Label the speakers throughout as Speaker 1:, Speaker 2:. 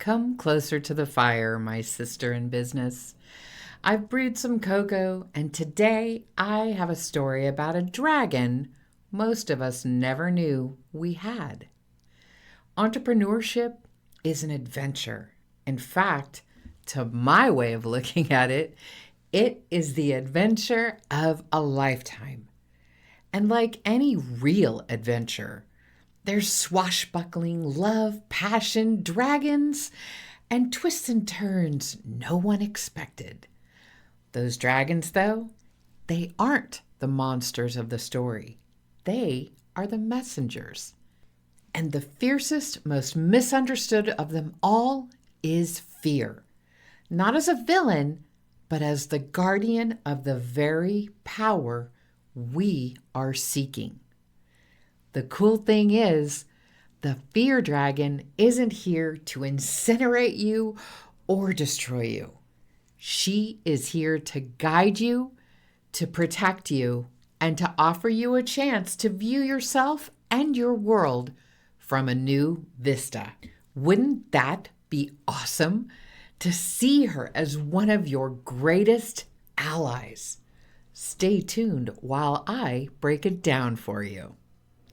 Speaker 1: Come closer to the fire, my sister in business. I've brewed some cocoa, and today I have a story about a dragon most of us never knew we had. Entrepreneurship is an adventure. In fact, to my way of looking at it, it is the adventure of a lifetime. And like any real adventure, there's swashbuckling, love, passion, dragons, and twists and turns no one expected. Those dragons, though, they aren't the monsters of the story. They are the messengers. And the fiercest, most misunderstood of them all is fear. Not as a villain, but as the guardian of the very power we are seeking. The cool thing is, the fear dragon isn't here to incinerate you or destroy you. She is here to guide you, to protect you, and to offer you a chance to view yourself and your world from a new vista. Wouldn't that be awesome? To see her as one of your greatest allies. Stay tuned while I break it down for you.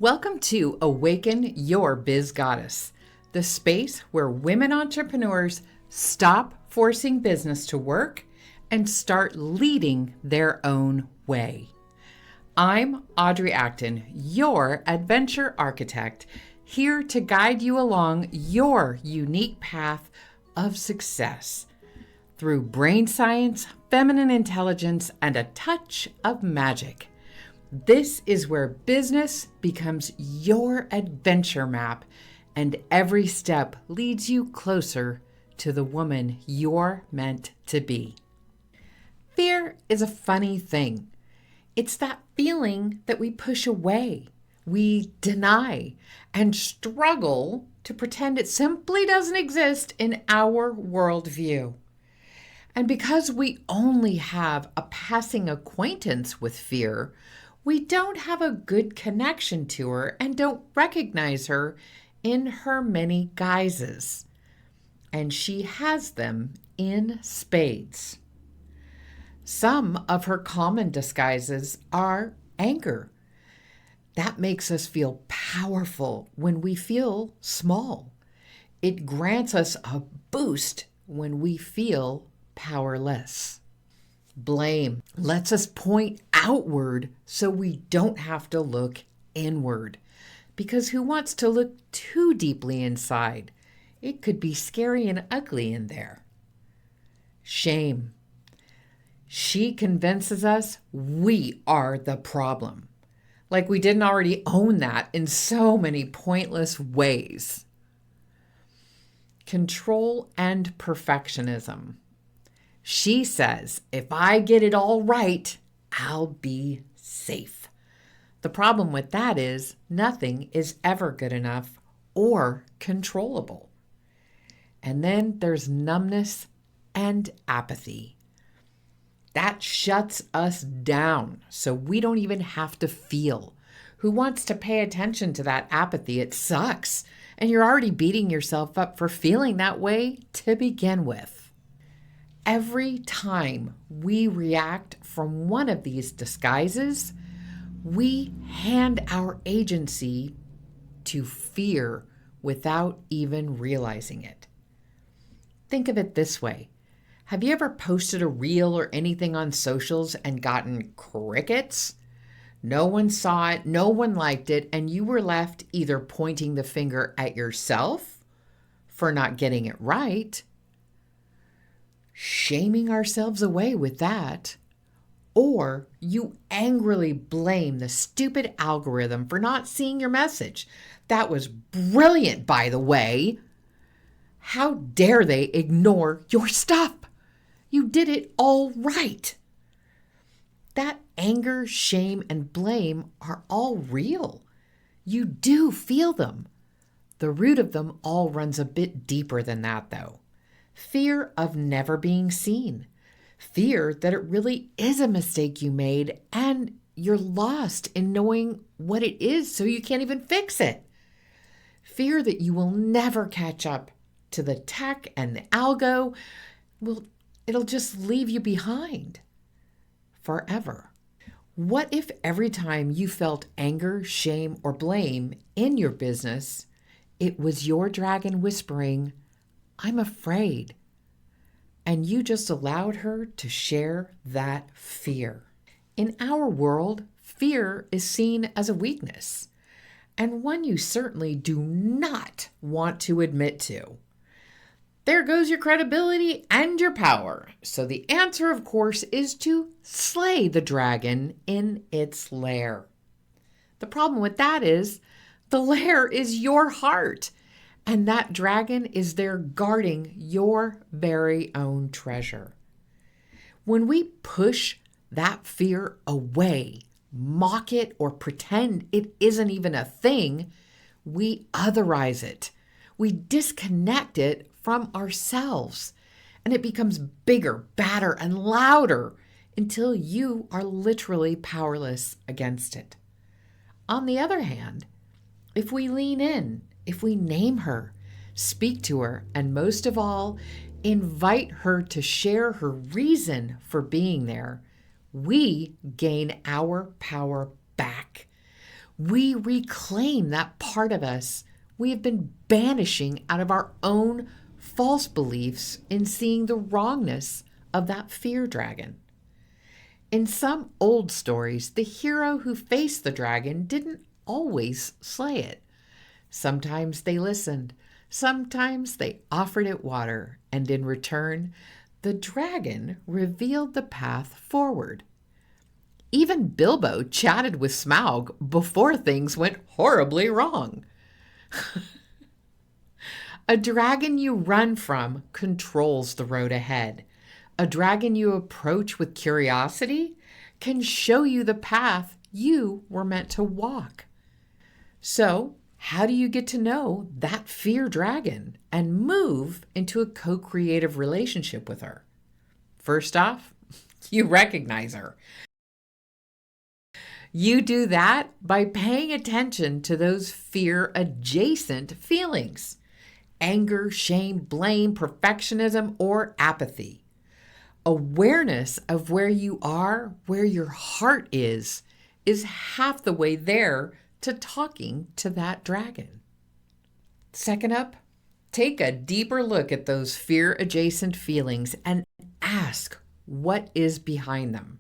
Speaker 1: Welcome to Awaken Your Biz Goddess, the space where women entrepreneurs stop forcing business to work and start leading their own way. I'm Audrey Acton, your adventure architect, here to guide you along your unique path of success through brain science, feminine intelligence, and a touch of magic. This is where business becomes your adventure map, and every step leads you closer to the woman you're meant to be. Fear is a funny thing. It's that feeling that we push away, we deny, and struggle to pretend it simply doesn't exist in our worldview. And because we only have a passing acquaintance with fear, we don't have a good connection to her and don't recognize her in her many guises. And she has them in spades. Some of her common disguises are anger. That makes us feel powerful when we feel small. It grants us a boost when we feel powerless. Blame lets us point outward so we don't have to look inward. Because who wants to look too deeply inside? It could be scary and ugly in there. Shame. She convinces us we are the problem. Like we didn't already own that in so many pointless ways. Control and perfectionism. She says, if I get it all right, I'll be safe. The problem with that is nothing is ever good enough or controllable. And then there's numbness and apathy. That shuts us down so we don't even have to feel. Who wants to pay attention to that apathy? It sucks. And you're already beating yourself up for feeling that way to begin with. Every time we react from one of these disguises, we hand our agency to fear without even realizing it. Think of it this way. Have you ever posted a reel or anything on socials and gotten crickets? No one saw it, no one liked it, and you were left either pointing the finger at yourself for not getting it right, shaming ourselves away with that, or you angrily blame the stupid algorithm for not seeing your message. That was brilliant, by the way. How dare they ignore your stuff? You did it all right. That anger, shame, and blame are all real. You do feel them. The root of them all runs a bit deeper than that, though. Fear of never being seen. Fear that it really is a mistake you made and you're lost in knowing what it is, so you can't even fix it. Fear that you will never catch up to the tech and the algo, well, it'll just leave you behind forever. What if every time you felt anger, shame, or blame in your business, it was your dragon whispering, "I'm afraid," and you just allowed her to share that fear? In our world, fear is seen as a weakness, and one you certainly do not want to admit to. There goes your credibility and your power. So the answer, of course, is to slay the dragon in its lair. The problem with that is the lair is your heart, and that dragon is there guarding your very own treasure. When we push that fear away, mock it, or pretend it isn't even a thing, we otherize it. We disconnect it from ourselves, and it becomes bigger, badder, and louder until you are literally powerless against it. On the other hand, if we lean in, if we name her, speak to her, and most of all, invite her to share her reason for being there, we gain our power back. We reclaim that part of us we have been banishing out of our own false beliefs in seeing the wrongness of that fear dragon. In some old stories, the hero who faced the dragon didn't always slay it. Sometimes they listened, sometimes they offered it water, and in return, the dragon revealed the path forward. Even Bilbo chatted with Smaug before things went horribly wrong. A dragon you run from controls the road ahead. A dragon you approach with curiosity can show you the path you were meant to walk. So, how do you get to know that fear dragon and move into a co-creative relationship with her? First off, you recognize her. You do that by paying attention to those fear-adjacent feelings: anger, shame, blame, perfectionism, or apathy. Awareness of where you are, where your heart is half the way there to talking to that dragon. Second up, take a deeper look at those fear-adjacent feelings and ask what is behind them.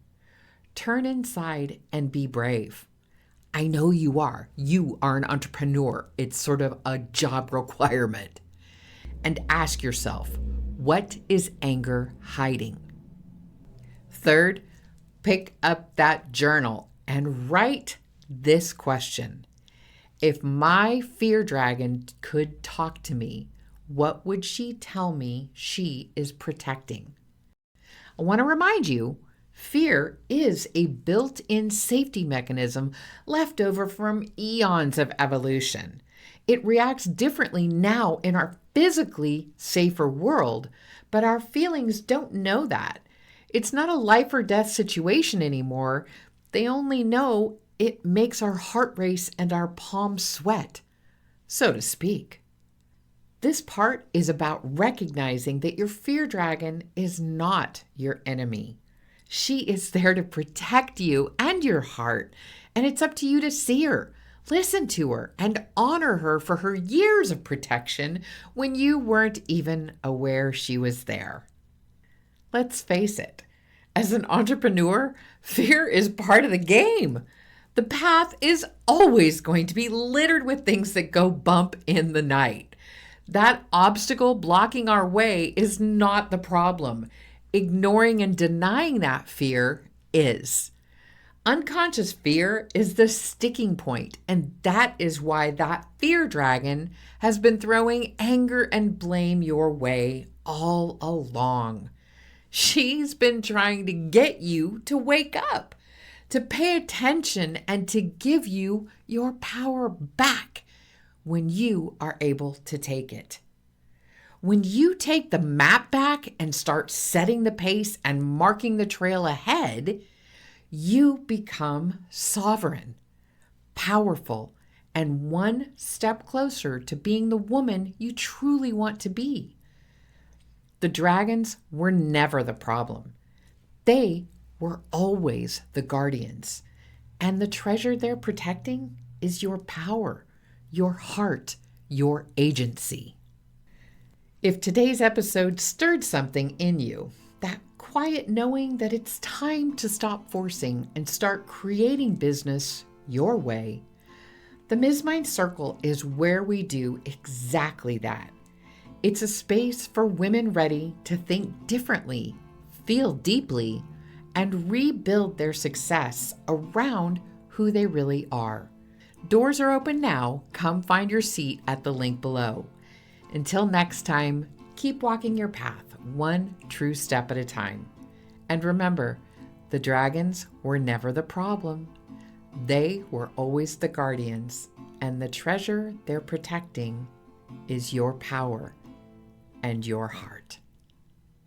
Speaker 1: Turn inside and be brave. I know you are. You are an entrepreneur. It's sort of a job requirement. And ask yourself, what is anger hiding? Third, pick up that journal and write this question. If my fear dragon could talk to me, what would she tell me she is protecting? I want to remind you, fear is a built-in safety mechanism left over from eons of evolution. It reacts differently now in our physically safer world, but our feelings don't know that. It's not a life or death situation anymore. They only know it makes our heart race and our palms sweat, so to speak. This part is about recognizing that your fear dragon is not your enemy. She is there to protect you and your heart, and it's up to you to see her, listen to her, and honor her for her years of protection when you weren't even aware she was there. Let's face it, as an entrepreneur, fear is part of the game. The path is always going to be littered with things that go bump in the night. That obstacle blocking our way is not the problem. Ignoring and denying that fear is. Unconscious fear is the sticking point, and that is why that fear dragon has been throwing anger and blame your way all along. She's been trying to get you to wake up, to pay attention, and to give you your power back when you are able to take it. When you take the map back and start setting the pace and marking the trail ahead, you become sovereign, powerful, and one step closer to being the woman you truly want to be. The dragons were never the problem. They were always the guardians. And the treasure they're protecting is your power, your heart, your agency. If today's episode stirred something in you, that quiet knowing that it's time to stop forcing and start creating business your way, the Ms. Mind Circle is where we do exactly that. It's a space for women ready to think differently, feel deeply, and rebuild their success around who they really are. Doors are open now. Come find your seat at the link below. Until next time, keep walking your path, one true step at a time. And remember, the dragons were never the problem. They were always the guardians, and the treasure they're protecting is your power and your heart.